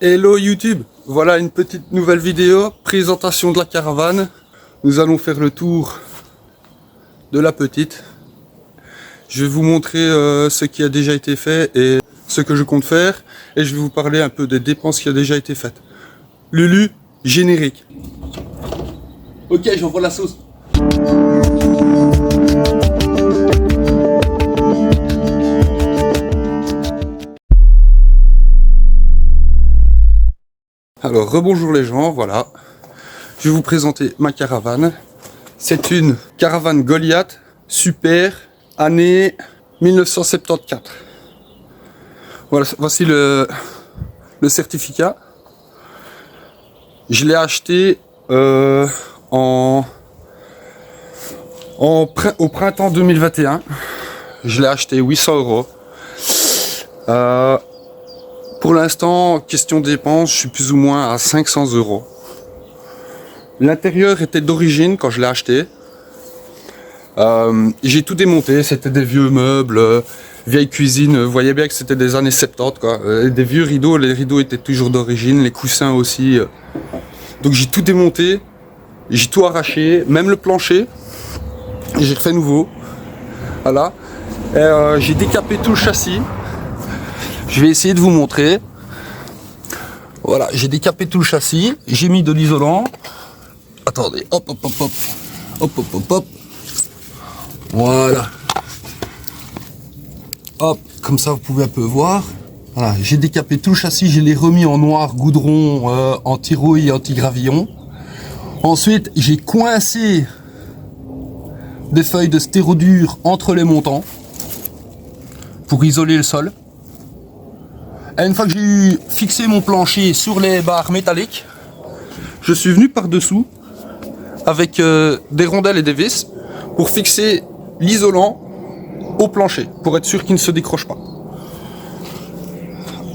Hello YouTube, voilà une petite nouvelle vidéo, présentation de la caravane. Nous allons faire le tour de la petite. Je vais vous montrer ce qui a déjà été fait et ce que je compte faire. Et je vais vous parler un peu des dépenses qui ont déjà été faites. Lulu, générique. Ok, j'envoie la sauce. Alors, rebonjour les gens, voilà. Je vais vous présenter ma caravane. C'est une caravane Goliath, super, année 1974. Voilà, voici le certificat. Je l'ai acheté au printemps 2021. Je l'ai acheté 800 €. Pour l'instant, question dépenses, je suis plus ou moins à 500 €. L'intérieur était d'origine quand je l'ai acheté. J'ai tout démonté, c'était des vieux meubles, vieille cuisine, vous voyez bien que c'était des années 70 quoi. Des vieux rideaux, les rideaux étaient toujours d'origine, les coussins aussi. Donc j'ai tout démonté, j'ai tout arraché, même le plancher, j'ai refait nouveau. Voilà. J'ai décapé tout le châssis. Je vais essayer de vous montrer. Voilà, j'ai décapé tout le châssis, j'ai mis de l'isolant. Attendez, hop, hop, hop, hop, hop, hop, hop, hop. Voilà. Hop, comme ça vous pouvez un peu voir. Voilà, j'ai décapé tout le châssis, je l'ai remis en noir goudron, anti-rouille et anti-gravillon. Ensuite, j'ai coincé des feuilles de stérodure entre les montants pour isoler le sol. Et une fois que j'ai fixé mon plancher sur les barres métalliques, je suis venu par-dessous avec des rondelles et des vis pour fixer l'isolant au plancher, pour être sûr qu'il ne se décroche pas.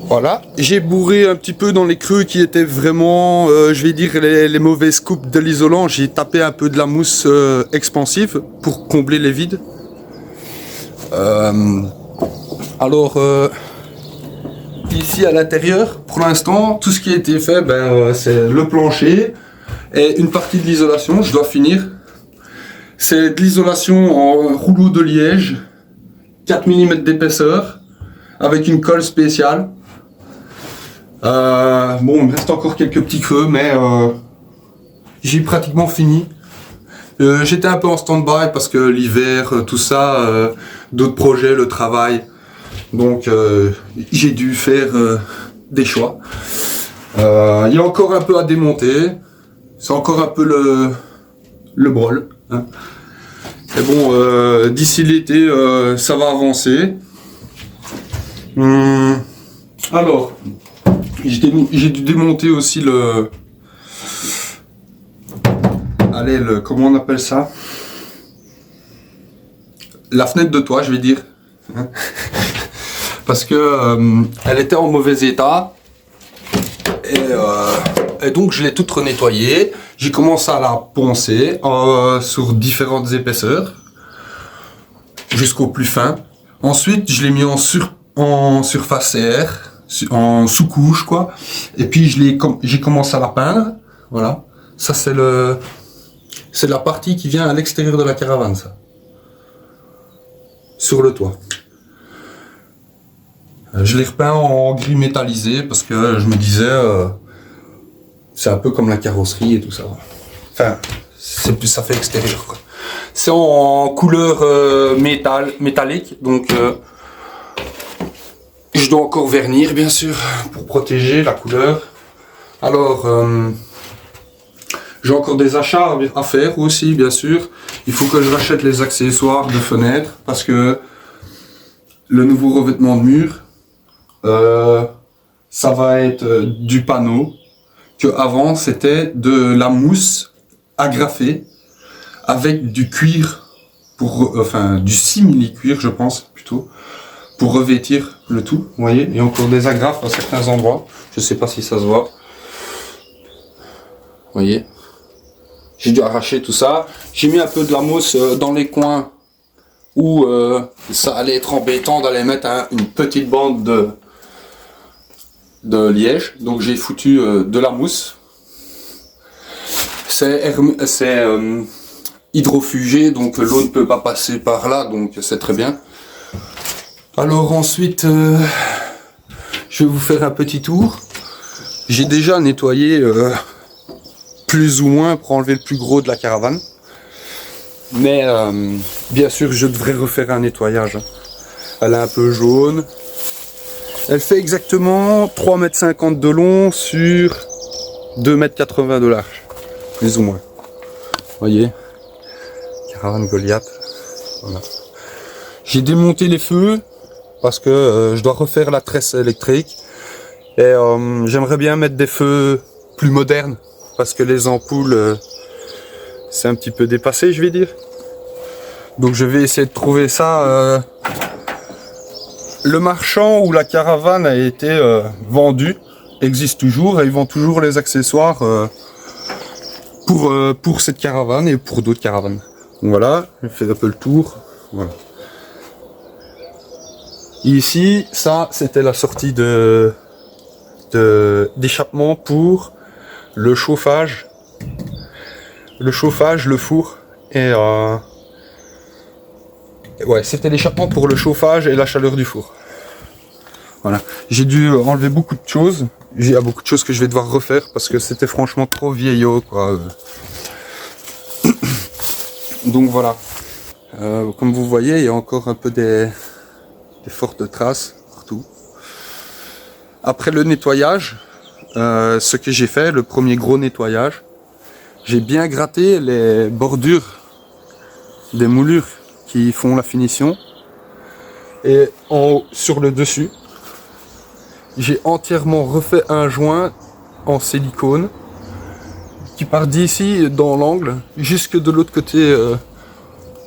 Voilà, j'ai bourré un petit peu dans les creux qui étaient vraiment, je vais dire, les mauvaises coupes de l'isolant. J'ai tapé un peu de la mousse expansive pour combler les vides. Ici à l'intérieur, pour l'instant, tout ce qui a été fait, c'est le plancher et une partie de l'isolation. Je dois finir. C'est de l'isolation en rouleau de liège, 4 mm d'épaisseur, avec une colle spéciale. Bon, il me reste encore quelques petits creux, mais j'ai pratiquement fini. J'étais un peu en stand-by parce que l'hiver, tout ça, d'autres projets, le travail. Donc j'ai dû faire des choix. Il y a encore un peu à démonter. C'est encore un peu le brol. Hein. Et bon, d'ici l'été, ça va avancer. Alors, j'ai dû démonter aussi comment on appelle ça? La fenêtre de toit, je vais dire. Hein. Parce que elle était en mauvais état et donc je l'ai toute renettoyée. J'ai commencé à la poncer sur différentes épaisseurs jusqu'au plus fin. Ensuite je l'ai mis en surface CR, en sous-couche quoi. Et puis j'ai commencé à la peindre. Voilà, ça c'est la partie qui vient à l'extérieur de la caravane, ça, sur le toit. Je l'ai repeint en gris métallisé parce que je me disais c'est un peu comme la carrosserie et tout ça. Enfin, ça fait extérieur quoi. C'est en couleur métallique, donc je dois encore vernir bien sûr pour protéger la couleur. Alors j'ai encore des achats à faire aussi bien sûr. Il faut que je rachète les accessoires de fenêtres parce que le nouveau revêtement de mur, ça va être du panneau, que avant c'était de la mousse agrafée avec du cuir, du simili-cuir je pense plutôt, pour revêtir le tout, vous voyez, et encore des agrafes à certains endroits, je sais pas si ça se voit, vous voyez, j'ai dû arracher tout ça, j'ai mis un peu de la mousse dans les coins où ça allait être embêtant d'aller mettre une petite bande de liège. Donc j'ai foutu de la mousse. C'est hydrofugé, donc l'eau ne peut pas passer par là, donc c'est très bien. Alors ensuite, je vais vous faire un petit tour. J'ai déjà nettoyé plus ou moins pour enlever le plus gros de la caravane. Mais bien sûr, je devrais refaire un nettoyage. Elle est un peu jaune. Elle fait exactement 3,50 m de long sur 2,80 m de large. Plus ou moins. Vous voyez, caravane Goliath. Voilà. J'ai démonté les feux parce que je dois refaire la tresse électrique. Et j'aimerais bien mettre des feux plus modernes parce que les ampoules c'est un petit peu dépassé, je vais dire. Donc je vais essayer de trouver ça. Le marchand où la caravane a été vendue existe toujours et ils vendent toujours les accessoires pour cette caravane et pour d'autres caravanes. Donc voilà, je fais un peu le tour. Voilà. Ici, ça c'était la sortie d'échappement pour le chauffage. Le chauffage, le four et ouais, c'était l'échappement pour le chauffage et la chaleur du four. Voilà, j'ai dû enlever beaucoup de choses. Il y a beaucoup de choses que je vais devoir refaire parce que c'était franchement trop vieillot, quoi. Donc voilà. Comme vous voyez, il y a encore un peu des fortes traces partout. Après le nettoyage, ce que j'ai fait, le premier gros nettoyage, j'ai bien gratté les bordures des moulures qui font la finition. Et en haut, sur le dessus, j'ai entièrement refait un joint en silicone qui part d'ici dans l'angle jusque de l'autre côté,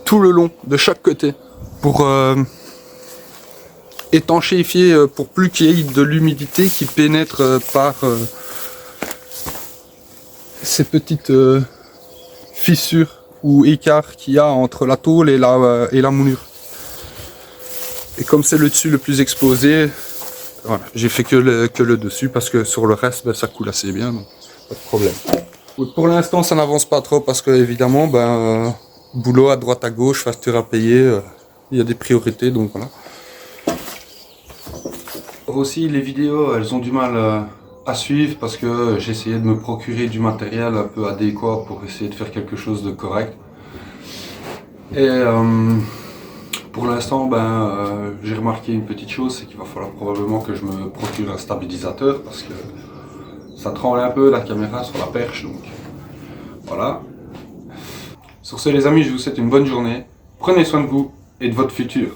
tout le long de chaque côté, pour étanchéifier, pour plus qu'il y ait de l'humidité qui pénètre par ces petites fissures ou écarts qu'il y a entre la tôle et la moulure. Et comme c'est le dessus le plus exposé, voilà, j'ai fait que le dessus parce que sur le reste, ben, ça coule assez bien, donc pas de problème. Pour l'instant, ça n'avance pas trop parce que évidemment, boulot à droite à gauche, facture à payer, il y a des priorités, donc voilà. Aussi, les vidéos, elles ont du mal à suivre parce que j'ai essayé de me procurer du matériel un peu adéquat pour essayer de faire quelque chose de correct. Et pour l'instant, j'ai remarqué une petite chose, c'est qu'il va falloir probablement que je me procure un stabilisateur parce que ça tremble un peu la caméra sur la perche, donc voilà. Sur ce les amis, je vous souhaite une bonne journée, prenez soin de vous et de votre futur.